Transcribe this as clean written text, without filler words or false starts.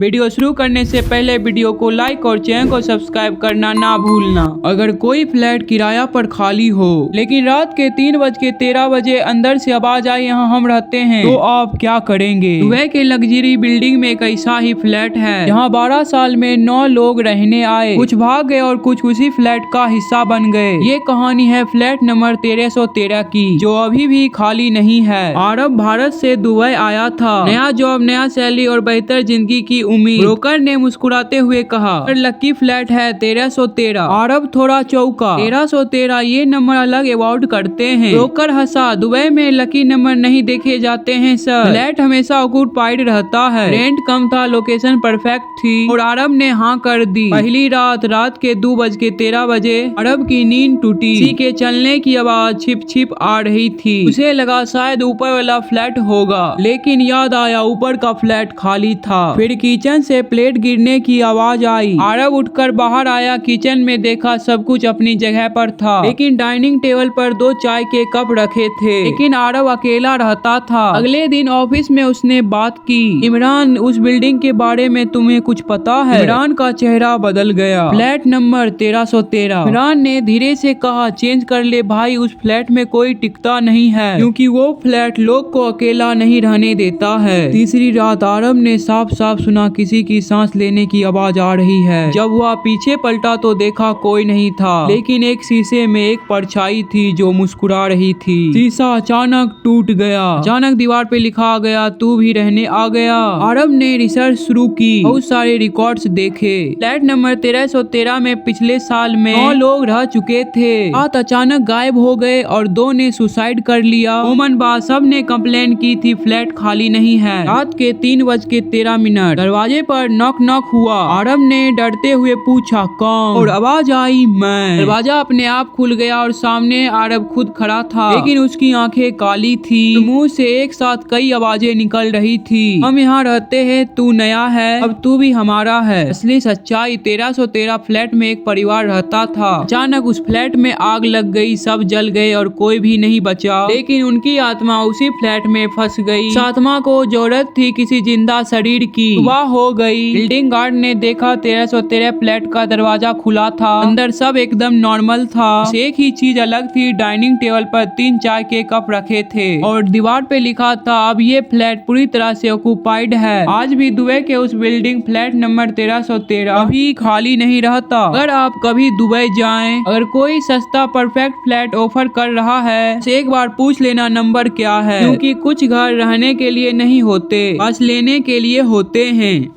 Video शुरू करने से पहले वीडियो को लाइक और चैनल को सब्सक्राइब करना ना भूलना। अगर कोई फ्लैट किराया पर खाली हो लेकिन रात के 3:13 अंदर से आवाज आए यहाँ हम रहते हैं तो आप क्या करेंगे? दुबई के लग्जरी बिल्डिंग में एक ऐसा ही फ्लैट है जहाँ 12 साल में 9 लोग रहने आए, कुछ भाग गए और कुछ उसी फ्लैट का हिस्सा बन गए। ये कहानी है फ्लैट नंबर 1313 की, जो अभी भी खाली नहीं है। आरब भारत से दुबई आया था, नया जॉब, नया सैलरी और बेहतर जिंदगी की उम्मीद। ब्रोकर ने मुस्कुराते हुए कहा, लकी फ्लैट है 1313। आरब थोड़ा चौंका। 1313 ये नंबर अलग अवार्ड करते हैं। ब्रोकर हंसा, दुबई में लकी नंबर नहीं देखे जाते हैं सर, फ्लैट हमेशा ऑक्यूपाइड रहता है। रेंट कम था, लोकेशन परफेक्ट थी और अरब ने हाँ कर दी। पहली रात के 2:13 अरब की नींद टूटी। किसी के चलने की आवाज छिप छिप आ रही थी। उसे लगा शायद ऊपर वाला फ्लैट होगा, लेकिन याद आया ऊपर का फ्लैट खाली था। फिर किचन से प्लेट गिरने की आवाज आई। अरब उठकर बाहर आया, किचन में देखा सब कुछ अपनी जगह पर था, लेकिन डाइनिंग टेबल पर 2 चाय के कप रखे थे। लेकिन अरब अकेला रहता था। अगले दिन ऑफिस में उसने बात की, इमरान उस बिल्डिंग के बारे में तुम्हें कुछ पता है? इमरान का चेहरा बदल गया। Flat number 1313। इमरान ने धीरे से कहा, चेंज कर ले भाई, उस फ्लैट में कोई टिकता नहीं है, क्योंकि वो फ्लैट लोग को अकेला नहीं रहने देता है। तीसरी रात अरब ने साफ साफ सुना किसी की सांस लेने की आवाज आ रही है। जब वह पीछे पलटा तो देखा कोई नहीं था, लेकिन एक शीशे में एक परछाई थी जो मुस्कुरा रही थी। शीशा अचानक टूट गया। अचानक दीवार पे लिखा गया, तू भी रहने आ गया। अरब ने रिसर्च शुरू की, बहुत सारे रिकॉर्ड्स देखे। फ्लैट नंबर 1313 में पिछले साल में 9 लोग रह चुके थे। रात अचानक गायब हो गए और 2 ने सुसाइड कर लिया। ओमन बाद सब ने कंप्लेन की थी फ्लैट खाली नहीं है। रात के 3:13 दरवाजे पर नॉक नॉक हुआ। अरब ने डरते हुए पूछा, कौन? और आवाज आई, मैं। दरवाजा अपने आप खुल गया और सामने अरब खुद खड़ा था, लेकिन उसकी आंखें काली थी। मुंह से एक साथ कई आवाजें निकल रही थी। हम यहाँ रहते हैं, तू नया है, अब तू भी हमारा है। असली सच्चाई, 1313 फ्लैट में एक परिवार रहता था। अचानक उस फ्लैट में आग लग गई, सब जल गए और कोई भी नहीं बचा, लेकिन उनकी आत्मा उसी फ्लैट में फंस गई। इस आत्मा को जरूरत थी किसी जिंदा शरीर की। सुबह हो गई। बिल्डिंग गार्ड ने देखा 1313 फ्लैट का दरवाजा खुला था। अंदर सब एकदम नॉर्मल था। एक ही चीज अलग थी, डाइनिंग टेबल पर 3 चाय के कप रखे थे और दीवार पे लिखा था, अब ये फ्लैट पूरी तरह से ऑक्यूपाइड है। आज भी दुबई के उस बिल्डिंग फ्लैट नंबर 1313 अभी खाली नहीं रहता। अगर आप कभी दुबई जाएं, अगर कोई सस्ता परफेक्ट फ्लैट ऑफर कर रहा है, तो एक बार पूछ लेना नंबर क्या है, क्योंकि कुछ घर रहने के लिए नहीं होते, बस लेने के लिए होते हैं।